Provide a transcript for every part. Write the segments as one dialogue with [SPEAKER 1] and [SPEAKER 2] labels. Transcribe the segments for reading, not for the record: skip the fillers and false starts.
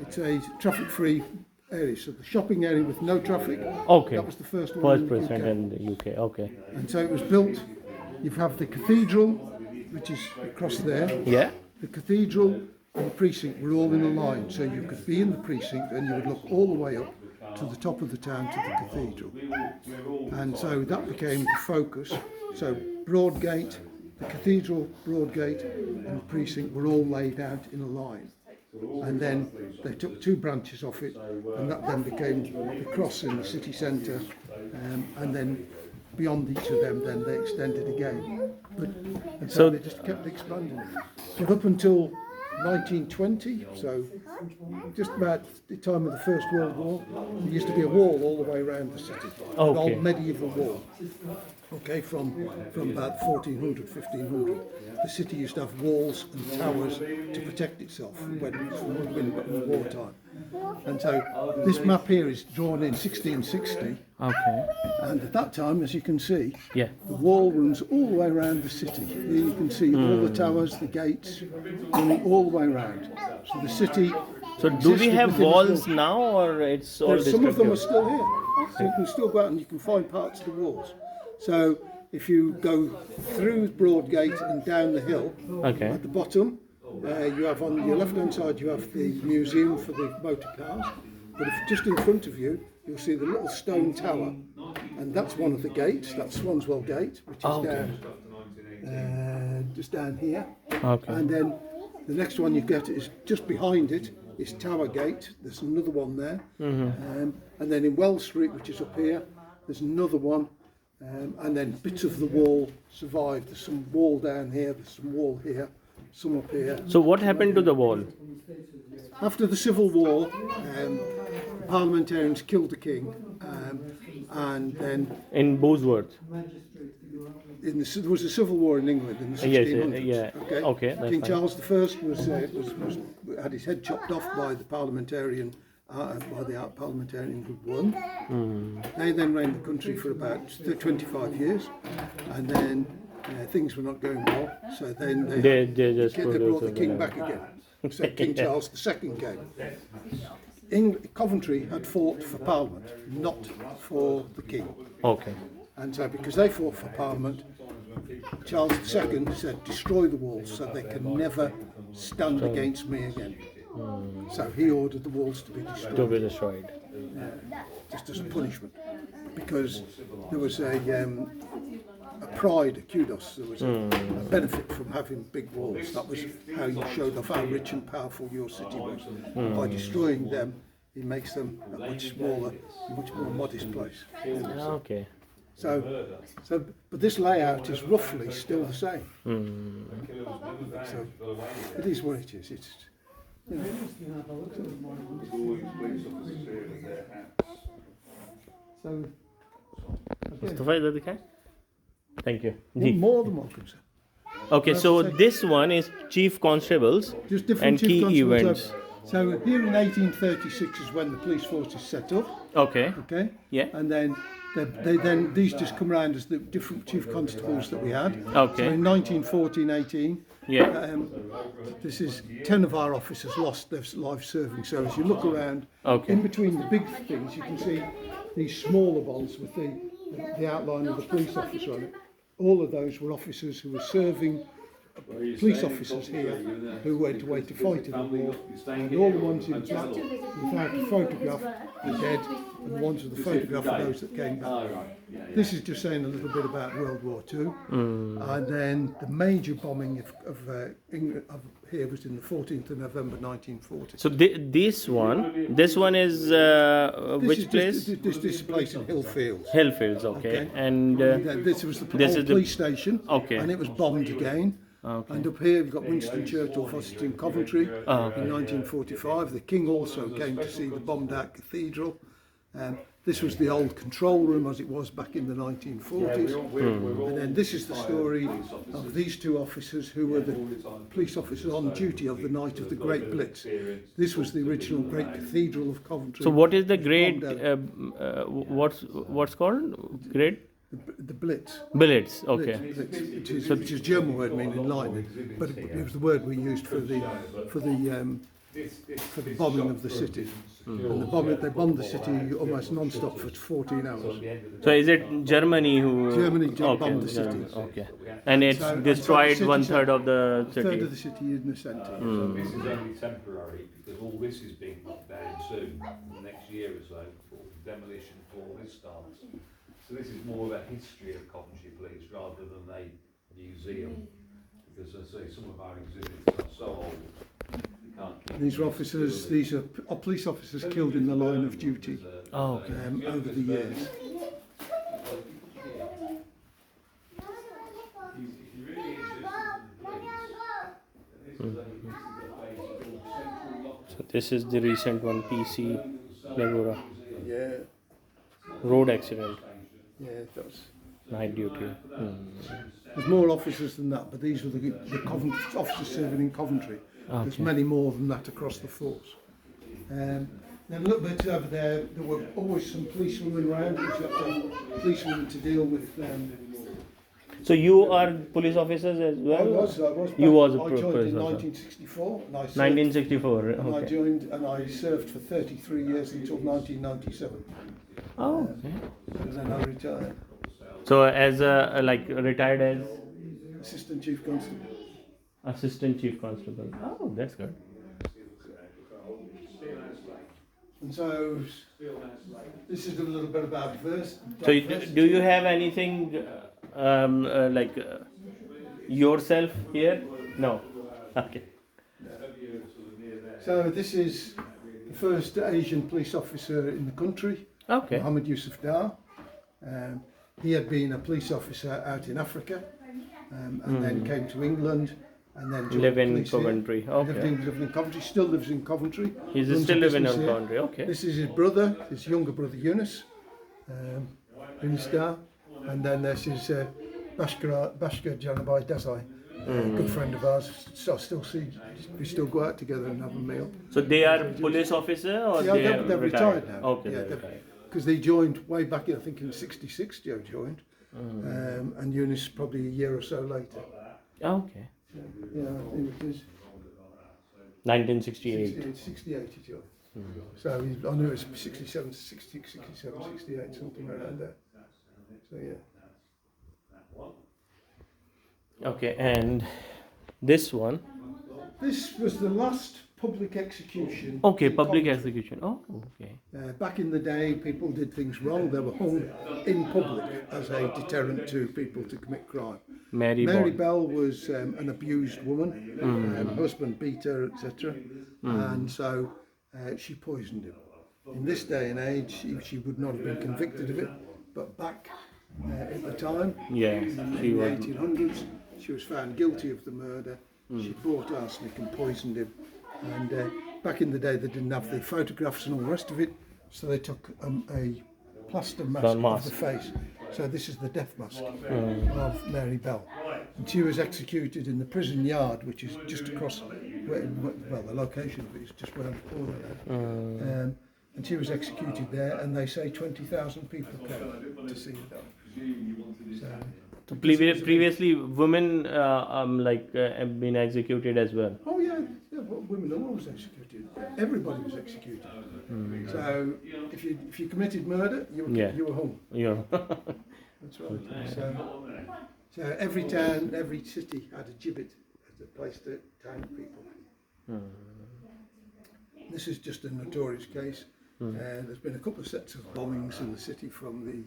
[SPEAKER 1] it's a traffic-free area. So the shopping area with no traffic.
[SPEAKER 2] Okay.
[SPEAKER 1] That was the first one.
[SPEAKER 2] First
[SPEAKER 1] in the
[SPEAKER 2] president
[SPEAKER 1] UK.
[SPEAKER 2] in the UK. Okay.
[SPEAKER 1] And so it was built. You have the cathedral, which is across there.
[SPEAKER 2] Yeah.
[SPEAKER 1] The cathedral and the precinct were all in a line, so you could be in the precinct and you would look all the way up to the top of the town to the cathedral. And so that became the focus. So Broadgate, the cathedral, Broadgate and the precinct were all laid out in a line. And then they took two branches off it, and that then became the cross in the city centre, and then beyond each of them then they extended again. And so they just kept expanding. But up until 1920, so just about the time of the First World War, there used to be a wall all the way around the city, an old medieval wall. Okay, from about 1400, 1500, the city used to have walls and towers to protect itself from wartime. And so this map here is drawn in 1660.
[SPEAKER 2] Okay.
[SPEAKER 1] And at that time, as you can see,
[SPEAKER 2] Yeah.
[SPEAKER 1] the wall runs all the way around the city. Here you can see all the towers, the gates, running all the way around. So the city.
[SPEAKER 2] So do we have walls now, or it's all
[SPEAKER 1] Some of them are
[SPEAKER 2] destructive?
[SPEAKER 1] still here. So you can still go out and you can find parts of the walls. So if you go through Broadgate and down the hill,
[SPEAKER 2] Okay.
[SPEAKER 1] at the bottom, you have on your left-hand side, you have the museum for the motor cars. But if just in front of you, you'll see the little stone tower. And that's one of the gates, that's Swanswell Gate, which is down, just down here.
[SPEAKER 2] Okay.
[SPEAKER 1] And then the next one you get is just behind it, is Tower Gate. There's another one there. And then in Wells Street, which is up here, there's another one. And then bits of the wall survived. There's some wall down here, there's some wall here, some up here.
[SPEAKER 2] So what happened to the wall?
[SPEAKER 1] After the Civil War, the parliamentarians killed the king, and then
[SPEAKER 2] In Bosworth?
[SPEAKER 1] there was a civil war in England in the 1600s.
[SPEAKER 2] Yes, yeah. Okay, that's
[SPEAKER 1] King
[SPEAKER 2] fine.
[SPEAKER 1] Charles I had his head chopped off by the parliamentarian. By the parliamentarian who won. They then reigned the country for about 25 years, and then things were not going well. So then
[SPEAKER 2] They just
[SPEAKER 1] they brought the king back again. So King Charles II came. Coventry had fought for Parliament, not for the king.
[SPEAKER 2] Okay.
[SPEAKER 1] And so because they fought for Parliament, Charles II said, destroy the walls so they can never stand against me again. So he ordered the walls to be destroyed.
[SPEAKER 2] To be destroyed.
[SPEAKER 1] Just as a punishment. Because there was a pride, a kudos, there was a benefit from having big walls. That was how you showed off how rich and powerful your city was. By destroying them, it makes them a much smaller, much more modest place.
[SPEAKER 2] Okay.
[SPEAKER 1] So, but this layout is roughly still the same. So it is what it is. It's, you know. So,
[SPEAKER 2] Mustafa, इधर दिखाएं? Thank you.
[SPEAKER 1] you're more than welcome, sir.
[SPEAKER 2] Okay, so this one is chief constables
[SPEAKER 1] Just different
[SPEAKER 2] and
[SPEAKER 1] chief
[SPEAKER 2] key
[SPEAKER 1] constables.
[SPEAKER 2] events.
[SPEAKER 1] So here in 1836 is when the police force is set up.
[SPEAKER 2] Okay.
[SPEAKER 1] Okay.
[SPEAKER 2] Yeah.
[SPEAKER 1] And then these just come around as the different chief constables that we had.
[SPEAKER 2] Okay.
[SPEAKER 1] So in 1914-18.
[SPEAKER 2] Yeah.
[SPEAKER 1] This is 10 of our officers lost their life serving. So as you look around,
[SPEAKER 2] Okay.
[SPEAKER 1] in between the big things, you can see these smaller ones with the outline of the police officer on it. All of those were officers who were serving, police officers here who went away to fight in the war. And all the ones in black without a photograph are dead, and the ones with the photograph are those that came back. This is just saying a little bit about World War II. And then the major bombing of England here was in the 14th of November 1940.
[SPEAKER 2] So this one is which place?
[SPEAKER 1] This place in Hillfields.
[SPEAKER 2] Hillfields, okay. And
[SPEAKER 1] This was the
[SPEAKER 2] this
[SPEAKER 1] old
[SPEAKER 2] is the-
[SPEAKER 1] police station,
[SPEAKER 2] Okay.
[SPEAKER 1] and it was bombed again.
[SPEAKER 2] Okay.
[SPEAKER 1] And up here you've got Winston Churchill Foster in Coventry in 1945. The King also came to see the bombed out cathedral. This was the old control room as it was back in the 1940s. And then this is the story of these two officers who were the police officers on duty of the night of the Great Blitz. This was the original Great Cathedral of Coventry.
[SPEAKER 2] so what is the grade?
[SPEAKER 1] Bombed out.
[SPEAKER 2] What's called grade?
[SPEAKER 1] The Blitz.
[SPEAKER 2] Billets. Okay.
[SPEAKER 1] Which is a German word meaning lightning, but it was the word we used for the for the bombing of the city. And they bombed the city almost non-stop for 14 hours.
[SPEAKER 2] So is it Germany who?
[SPEAKER 1] Germany
[SPEAKER 2] Okay,
[SPEAKER 1] bombed the city.
[SPEAKER 2] Okay, and it's
[SPEAKER 1] So-
[SPEAKER 2] destroyed
[SPEAKER 1] and so the
[SPEAKER 2] one
[SPEAKER 1] city-
[SPEAKER 2] third of the
[SPEAKER 1] A third
[SPEAKER 2] city.
[SPEAKER 1] of the city in the centre.
[SPEAKER 3] So this is only temporary because all this is being knocked down soon, in the next year or so, before demolition for all this starts. So this is more of a history of Coventry Police rather than a museum. Because I say some of our exhibits are so old, you can't keep
[SPEAKER 1] These are officers, these are police officers killed in the line of duty
[SPEAKER 2] Oh, okay.
[SPEAKER 1] over the years.
[SPEAKER 3] If you're really interested in the police, this is a place called Central Lock.
[SPEAKER 2] So this is the recent one, PC Legora
[SPEAKER 1] Yeah,
[SPEAKER 2] road accident,
[SPEAKER 1] yeah, it does.
[SPEAKER 2] night duty.
[SPEAKER 1] There's more officers than that, but these were the Coventry, officers serving in Coventry. There's
[SPEAKER 2] Okay.
[SPEAKER 1] many more than that across the force. Then a little bit over there were always some policewomen around, because you have to have policewomen to deal with.
[SPEAKER 2] So you are police officers as well?
[SPEAKER 1] I was.
[SPEAKER 2] You was a
[SPEAKER 1] I joined
[SPEAKER 2] police
[SPEAKER 1] in
[SPEAKER 2] officer.
[SPEAKER 1] 1964. And I served,
[SPEAKER 2] 1964.
[SPEAKER 1] and I
[SPEAKER 2] Okay.
[SPEAKER 1] joined and I served for 33 years until 1997.
[SPEAKER 2] Oh, okay.
[SPEAKER 1] And then I retired.
[SPEAKER 2] So as a like retired as
[SPEAKER 1] Assistant Chief Constable.
[SPEAKER 2] assistant chief constable. Oh, that's good.
[SPEAKER 1] And so this is a little bit about verse.
[SPEAKER 2] So do you have anything like yourself here? No. Okay.
[SPEAKER 1] So this is the first Asian police officer in the country,
[SPEAKER 2] Okay.
[SPEAKER 1] Mohammed Yusuf Dar. He had been a police officer out in Africa and then came to England and then joined
[SPEAKER 2] Live in
[SPEAKER 1] police here.
[SPEAKER 2] Coventry.
[SPEAKER 1] Lived
[SPEAKER 2] Okay.
[SPEAKER 1] in Coventry, still lives in Coventry.
[SPEAKER 2] He's
[SPEAKER 1] runs a
[SPEAKER 2] still living in
[SPEAKER 1] business here.
[SPEAKER 2] Coventry. Okay.
[SPEAKER 1] This is his brother, his younger brother Yunus, Yunus Dar. And then this is Bashkar Janabai Desai, a good friend of ours. So I still see, we still go out together and have a meal.
[SPEAKER 2] So they are police officer or
[SPEAKER 1] Yeah,
[SPEAKER 2] they
[SPEAKER 1] they're
[SPEAKER 2] are
[SPEAKER 1] retired now.
[SPEAKER 2] Okay.
[SPEAKER 1] Yeah,
[SPEAKER 2] they're
[SPEAKER 1] they're-
[SPEAKER 2] retired.
[SPEAKER 1] Because they joined way back, I think in '66, Joe joined, and Eunice probably a year or so later.
[SPEAKER 2] Okay.
[SPEAKER 1] Yeah, I think it is
[SPEAKER 2] 1968.
[SPEAKER 1] 68 he joined. So I knew it was 67, 68, something around there. So yeah.
[SPEAKER 2] Okay, and this one.
[SPEAKER 1] This was the last public execution.
[SPEAKER 2] Okay,
[SPEAKER 1] in
[SPEAKER 2] public
[SPEAKER 1] Coventry.
[SPEAKER 2] execution. Oh, okay.
[SPEAKER 1] Back in the day, people did things wrong. They were hung in public as a deterrent to people to commit crime.
[SPEAKER 2] Mary
[SPEAKER 1] Mary
[SPEAKER 2] Bond.
[SPEAKER 1] Bell was an abused woman. Husband beat her, etc. And so she poisoned him. In this day and age, she would not have been convicted of it. But back at the time,
[SPEAKER 2] Yeah,
[SPEAKER 1] in
[SPEAKER 2] she
[SPEAKER 1] the
[SPEAKER 2] was.
[SPEAKER 1] 1800s, she was found guilty of the murder. She bought arsenic and poisoned him. And back in the day, they didn't have the photographs and all the rest of it, so they took a plaster mask of the face. So this is the death mask of Mary Bell. And she was executed in the prison yard, which is just across, well, the location of it is just round the corner there. And she was executed there, and they say 20,000 people came to see her die.
[SPEAKER 2] So previously, women have been executed as well.
[SPEAKER 1] Oh yeah, well, women are always executed. Everybody was executed. So if you committed murder, you were hung.
[SPEAKER 2] Yeah.
[SPEAKER 1] That's right. So every town, every city had a gibbet as a place to hang people. This is just a notorious case. There's been a couple of sets of bombings in the city from the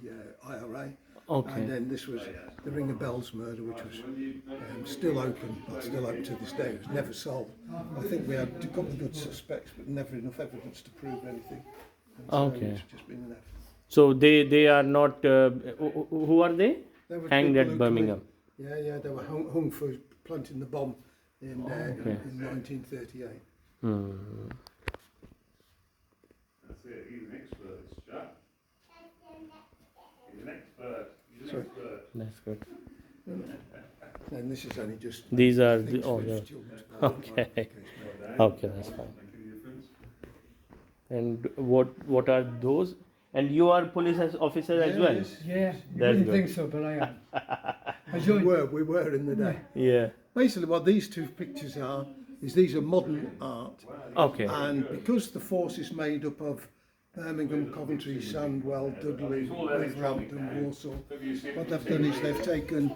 [SPEAKER 1] IRA.
[SPEAKER 2] Okay.
[SPEAKER 1] And then this was the Ring of Bells murder, which was still open to this day. It was never solved. I think we had a couple of good suspects, but never enough evidence to prove anything. And so
[SPEAKER 2] Okay.
[SPEAKER 1] It's just been left.
[SPEAKER 2] So they are not. Who are they?
[SPEAKER 1] There were
[SPEAKER 2] Hanged
[SPEAKER 1] people
[SPEAKER 2] at
[SPEAKER 1] who
[SPEAKER 2] Birmingham.
[SPEAKER 1] Yeah, they were hung for planting the bomb in 1938.
[SPEAKER 3] That's it, he's an expert, this chap. He's an expert. He's an
[SPEAKER 1] Sorry.
[SPEAKER 3] expert.
[SPEAKER 2] That's good.
[SPEAKER 1] And this is only just
[SPEAKER 2] These are the.
[SPEAKER 1] things
[SPEAKER 2] Oh,
[SPEAKER 1] for
[SPEAKER 2] yeah.
[SPEAKER 1] children's
[SPEAKER 2] Okay.
[SPEAKER 1] publication.
[SPEAKER 2] Okay, that's fine. And what are those? And you are police officer as well.
[SPEAKER 1] Yes.
[SPEAKER 4] Yeah, you
[SPEAKER 2] That's
[SPEAKER 4] wouldn't
[SPEAKER 2] good.
[SPEAKER 4] think so, but I am. I
[SPEAKER 1] We
[SPEAKER 4] joined.
[SPEAKER 1] were in the day.
[SPEAKER 2] Yeah.
[SPEAKER 1] Basically, what these two pictures are, is these are modern art,
[SPEAKER 2] Okay.
[SPEAKER 1] and because the force is made up of Birmingham, Coventry, Sandwell, Dudley, Wolverhampton, Warsaw, what they've done is they've taken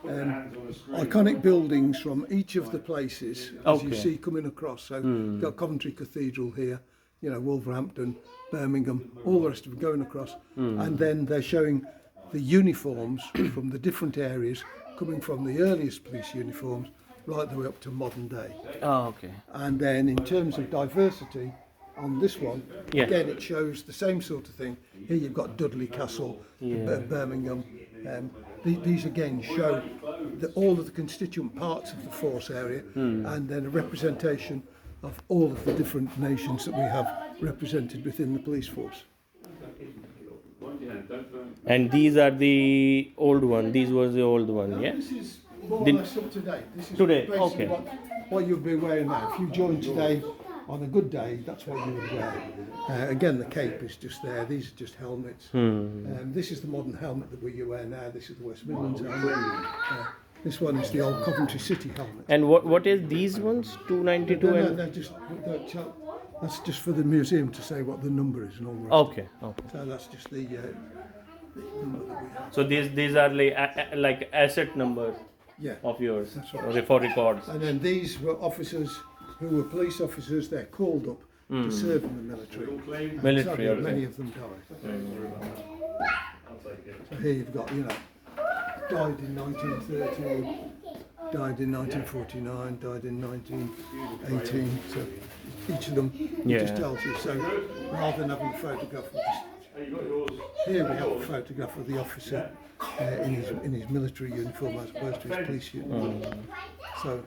[SPEAKER 1] iconic buildings from each of the places, as you
[SPEAKER 2] Okay.
[SPEAKER 1] see coming across. So you've got Coventry Cathedral here, you know, Wolverhampton, Birmingham, all the rest of them going across, and then they're showing the uniforms from the different areas, coming from the earliest police uniforms right the way up to modern day.
[SPEAKER 2] Oh, okay.
[SPEAKER 1] And then in terms of diversity, on this one,
[SPEAKER 2] Yeah.
[SPEAKER 1] again it shows the same sort of thing. Here you've got Dudley Castle,
[SPEAKER 2] Yeah.
[SPEAKER 1] Birmingham. These again show all of the constituent parts of the force area, and then a representation of all of the different nations that we have represented within the police force.
[SPEAKER 2] And these are the old one. These was the old one. Yeah.
[SPEAKER 1] This is more or
[SPEAKER 2] Did-
[SPEAKER 1] less up to date. This is
[SPEAKER 2] Today,
[SPEAKER 1] basically
[SPEAKER 2] okay.
[SPEAKER 1] what you'll be wearing now. If you join today on a good day, that's what you would wear. Again, the cape is just there. These are just helmets. This is the modern helmet that we wear now. This is the West Midlands helmet. This one is the old Coventry City helmet.
[SPEAKER 2] And what is these ones? 292
[SPEAKER 1] No,
[SPEAKER 2] and
[SPEAKER 1] that's just for the museum to say what the number is and all the rest.
[SPEAKER 2] okay. Okay.
[SPEAKER 1] So that's just the number that we have.
[SPEAKER 2] So these are like asset number
[SPEAKER 1] Yeah.
[SPEAKER 2] of yours
[SPEAKER 1] That's right.
[SPEAKER 2] for records.
[SPEAKER 1] And then these were officers who were police officers. They're called up to serve in the military. And
[SPEAKER 2] Military,
[SPEAKER 1] sadly,
[SPEAKER 2] okay.
[SPEAKER 1] many of them died. So here you've got, you know, died in 1913, died in 1949, died in 1918. So each of them just
[SPEAKER 2] Yeah.
[SPEAKER 1] tells you. So rather than having a photograph, here we have a photograph of the officer in his military uniform as opposed to his police uniform. So.